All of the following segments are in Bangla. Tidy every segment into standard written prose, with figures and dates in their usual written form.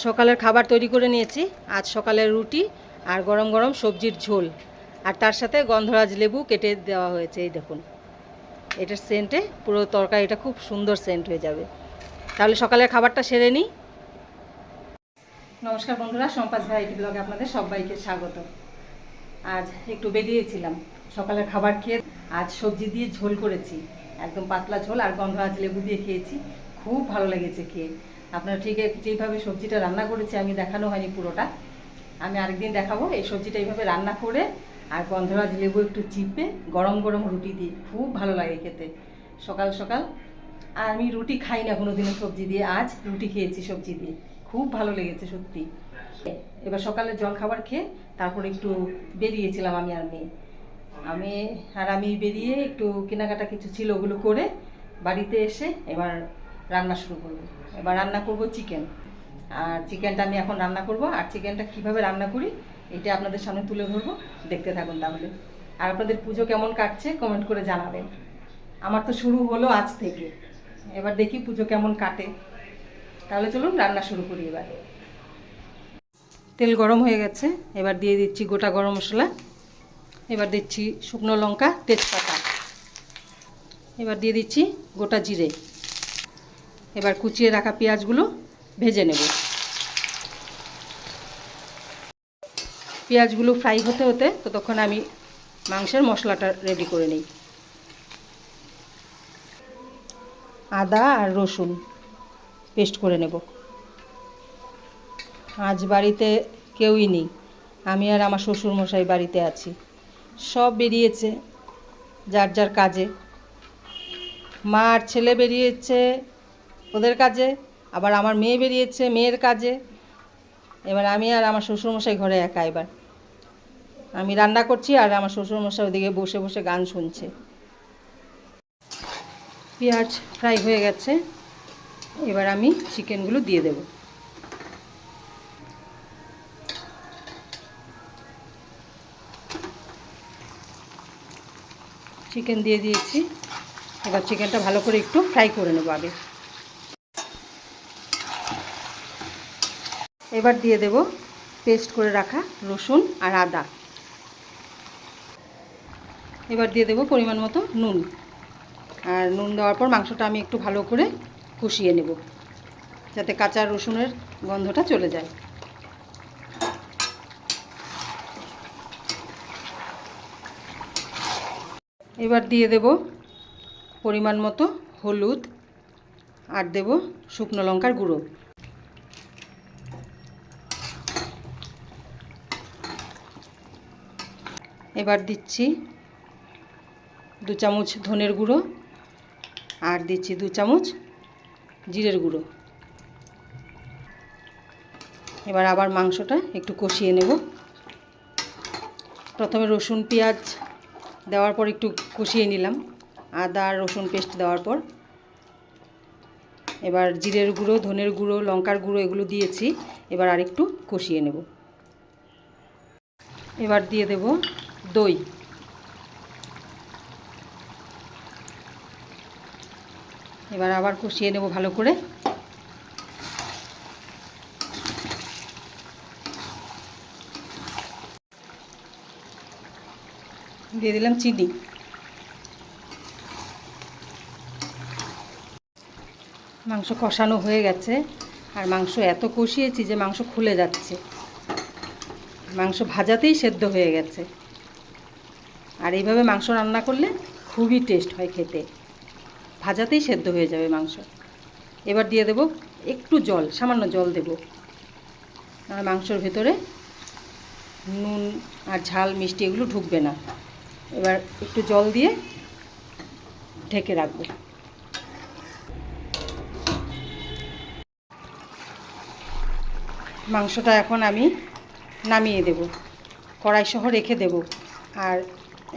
সকালের খাবার তৈরি করে নিয়েছি। আজ সকালের রুটি আর গরম গরম সবজির ঝোল, আর তার সাথে গন্ধরাজ লেবু কেটে দেওয়া হয়েছে। এই দেখুন, এটার সেন্টে পুরো তরকারিটা খুব সুন্দর সেন্ট হয়ে যাবে। তাহলে সকালের খাবারটা সেরে নিই। নমস্কার বন্ধুরা, সম্পাস ভ্যারাইটি ব্লগে আপনাদের সবাইকে স্বাগত। আজ একটু বেরিয়েছিলাম সকালের খাবার খেয়ে। আজ সবজি দিয়ে ঝোল করেছি, একদম পাতলা ঝোল, আর গন্ধরাজ লেবু দিয়ে খেয়েছি। খুব ভালো লেগেছে খেয়ে। আপনারা ঠিক যেইভাবে সবজিটা রান্না করেছি আমি দেখানো হয়নি পুরোটা, আমি আরেকদিন দেখাবো। এই সবজিটা এইভাবে রান্না করে আর গন্ধরাজ লেবু একটু চিপে গরম গরম রুটি দিয়ে খুব ভালো লাগে খেতে সকাল সকাল। আর আমি রুটি খাই না কোনোদিনও সবজি দিয়ে, আজ রুটি খেয়েছি সবজি দিয়ে, খুব ভালো লেগেছে সত্যি। এবার সকালের জল খাবার খেয়ে তারপরে একটু বেরিয়েছিলাম আমি বেরিয়ে একটু কেনাকাটা কিছু ছিল, ওগুলো করে বাড়িতে এসে এবার রান্না শুরু করবো। এবার রান্না করব চিকেন, আর চিকেনটা আমি এখন রান্না করব। আর চিকেনটা কিভাবে রান্না করি এটা আপনাদের সামনে তুলে ধরবো, দেখতে থাকুন তাহলে। আর আপনাদের পুজো কেমন কাটছে কমেন্ট করে জানাবেন। আমার তো শুরু হলো আজ থেকে, এবার দেখি পুজো কেমন কাটে। তাহলে চলুন রান্না শুরু করি। এবার তেল গরম হয়ে গেছে, এবার দিয়ে দিচ্ছি গোটা গরম মশলা, এবার দিচ্ছি শুকনো লঙ্কা, তেজপাতা, এবার দিয়ে দিচ্ছি গোটা জিরে। এবার কুচিয়ে রাখা পেঁয়াজগুলো ভেজে নেব। পেঁয়াজগুলো ফ্রাই হতে হতে ততক্ষণ আমি মাংসের মশলাটা রেডি করে নিই। আদা আর রসুন পেস্ট করে নেব। আজ বাড়িতে কেউই নেই, আমি আর আমার শ্বশুরমশাই বাড়িতে আছি। সব বেরিয়েছে যার যার কাজে। মা আর ছেলে বেরিয়েছে ওদের কাজে, আবার আমার মেয়ে বেরিয়েছে মেয়ের কাজে। এবার আমি আর আমার শ্বশুরমশাই ঘরে একা। এবার আমি রান্না করছি আর আমার শ্বশুরমশাই ওদিকে বসে বসে গান শুনছে। পেঁয়াজ ফ্রাই হয়ে গেছে, এবার আমি চিকেনগুলো দিয়ে দেব। চিকেন দিয়ে দিয়েছি, এবার চিকেনটা ভালো করে একটু ফ্রাই করে নেব আগে। এবার দিয়ে দেব পেস্ট করে রাখা রসুন আর আদা। এবার দিয়ে দেব পরিমাণ মতো নুন, আর নুন দেওয়ার পর মাংসটা আমি একটু ভালো করে কষিয়ে নেব যাতে কাঁচা রসুনের গন্ধটা চলে যায়। এবার দিয়ে দেব পরিমাণ মতো হলুদ, আর দেব শুকনো লঙ্কার গুঁড়ো। এবার দিচ্ছি 2 চামচ ধনের গুঁড়ো, আর দিচ্ছি 2 চামচ জিরের গুঁড়ো। এবার আবার মাংসটা একটু কষিয়ে নেব। প্রথমে রসুন পেঁয়াজ দেওয়ার পর একটু কষিয়ে নিলাম, আদা আর রসুন পেস্ট দেওয়ার পর। এবার জিরের গুঁড়ো, ধনের গুঁড়ো, লঙ্কার গুঁড়ো এগুলো দিয়েছি, এবার আরেকটু কষিয়ে নেব। এবার দিয়ে দেব দই। এবার আবার কষিয়ে নেব ভালো করে। দিয়ে দিলাম চিনি। মাংস কষানো হয়ে গেছে, আর মাংস এত কষিয়েছি যে মাংস খুলে যাচ্ছে। মাংস ভাজাতেই সেদ্ধ হয়ে গেছে। আর এইভাবে মাংস রান্না করলে খুবই টেস্ট হয় খেতে, ভাজাতেই সেদ্ধ হয়ে যাবে মাংস। এবার দিয়ে দেব একটু জল, সামান্য জল দেব, আর মাংসর ভেতরে নুন আর ঝাল মিষ্টি এগুলো ঢুকবে না। এবার একটু জল দিয়ে ঢেকে রাখবো। মাংসটা এখন আমি নামিয়ে দেব, কড়াই সহ রেখে দেব। আর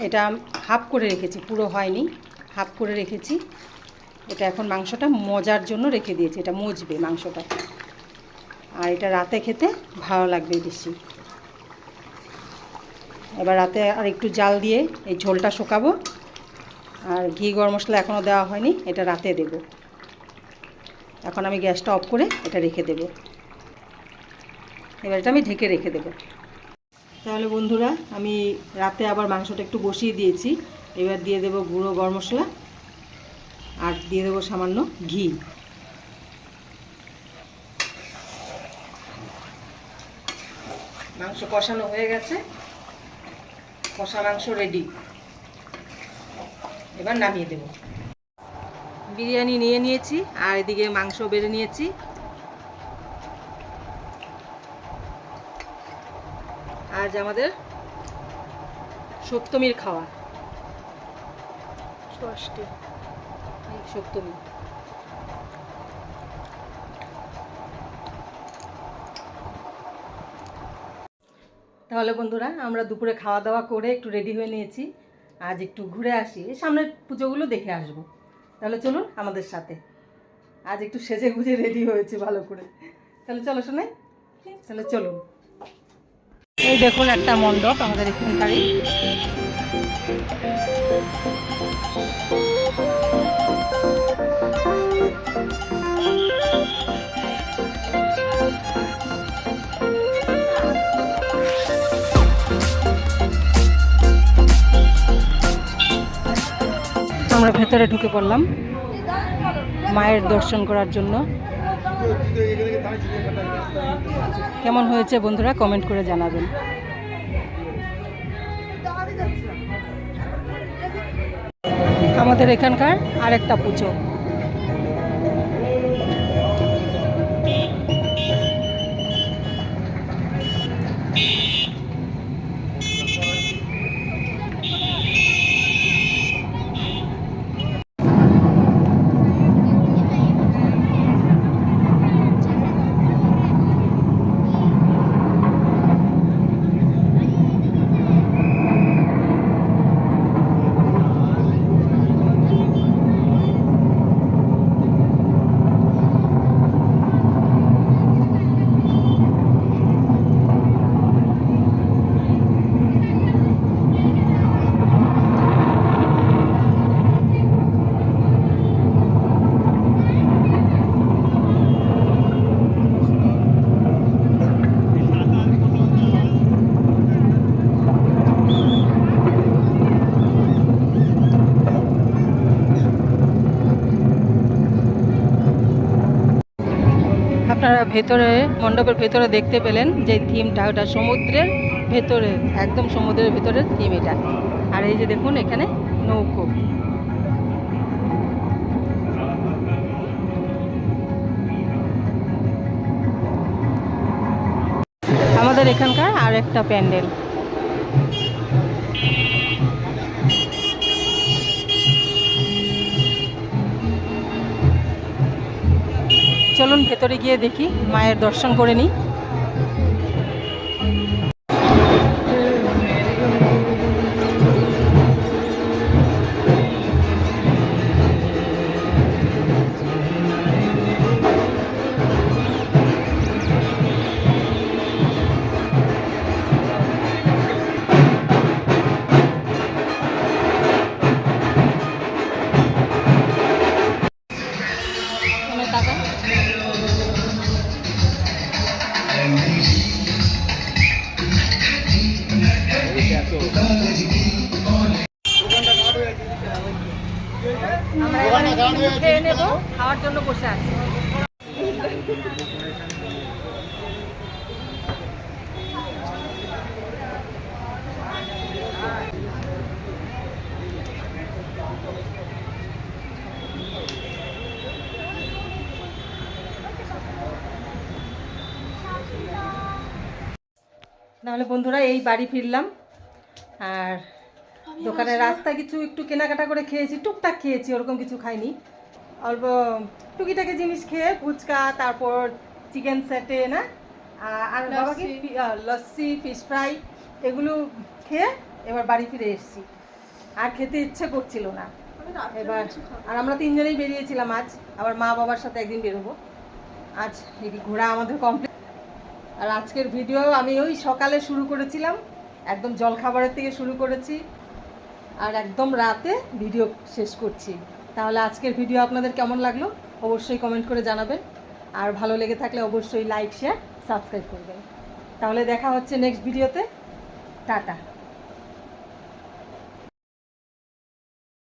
এটা হাফ করে রেখেছি, পুরো হয়নি, হাফ করে রেখেছি। এটা এখন মাংসটা মজার জন্য রেখে দিয়েছি, এটা মজবে মাংসটা, আর এটা রাতে খেতে ভালো লাগবে বেশি। এবার রাতে আর একটু জাল দিয়ে এই ঝোলটা শুকাবো। আর ঘি গরম মশলা এখনও দেওয়া হয়নি, এটা রাতে দেব। এখন আমি গ্যাসটা অফ করে এটা রেখে দেব। এবার এটা আমি ঢেকে রেখে দেবো। তাহলে বন্ধুরা, আমি রাতে আবার মাংসটা একটু বসিয়ে দিয়েছি। এবার দিয়ে দেবো গুঁড়ো গরম মশলা আর দিয়ে দেবো সামান্য ঘি। মাংস কষানো হয়ে গেছে, কষা মাংস রেডি। এবার নামিয়ে দেব। বিরিয়ানি নিয়ে নিয়েছি আর এদিকে মাংস বেড়ে নিয়েছি। আজ আমাদের সপ্তমীর খাওয়া, সপ্তমী। তাহলে বন্ধুরা, আমরা দুপুরে খাওয়া দাওয়া করে একটু রেডি হয়ে নিয়েছি। আজ একটু ঘুরে আসি, সামনের পুজোগুলো দেখে আসবো। তাহলে চলুন আমাদের সাথে। আজ একটু সেজে গুজে রেডি হয়েছে ভালো করে। তাহলে চলো শোনাই, তাহলে চলুন। এই দেখুন একটা মণ্ডপ আমাদের এখানকারই। আমরা ভেতরে ঢুকে পড়লাম মায়ের দর্শন করার জন্য। কেমন হয়েছে বন্ধুরা কমেন্ট করে জানাবেন। আমাদের এখানকার আরেকটা পুজো। আপনারা ভেতরে মণ্ডপের ভেতরে দেখতে পেলেন যে থিমটা, ওটা সমুদ্রের ভেতরে, একদম সমুদ্রের ভেতরের থিম এটা। আর এই যে দেখুন এখানে নৌকো। আমাদের এখানকার আর একটা প্যান্ডেল। চলুন ভেতরে গিয়ে দেখি, মায়ের দর্শন করে নিই। খেয়ে নেব, খাওয়ার জন্য বসে আছি। নাহলে বন্ধুরা এই বাড়ি ফিরলাম, আর দোকানের রাস্তায় কিছু একটু কেনাকাটা করে খেয়েছি, টুকটাক খেয়েছি, ওরকম কিছু খাইনি। অল্প টুকিটাকি জিনিস খেয়ে, ফুচকা, তারপর চিকেন সেটে না, আর বাবাকে লস্যি, ফিশ ফ্রাই, এগুলো খেয়ে এবার বাড়ি ফিরে এসেছি। আর খেতে ইচ্ছে করছিল না এবার। আর আমরা তিনজনেই বেরিয়েছিলাম আজ, আবার মা বাবার সাথে একদিন বেরোবো। আজ এই ঘোরা আমাদের কমপ্লিট। আর আজকের ভিডিও আমি ওই সকালে শুরু করেছিলাম, একদম জলখাবারের থেকে শুরু করেছি, আর একদম রাতে ভিডিও শেষ করছি। তাহলে আজকের ভিডিও আপনাদের কেমন লাগলো অবশ্যই কমেন্ট করে জানাবেন, আর ভালো লেগে থাকলে অবশ্যই লাইক, শেয়ার, সাবস্ক্রাইব করবেন। তাহলে দেখা হচ্ছে নেক্সট ভিডিওতে। টাটা।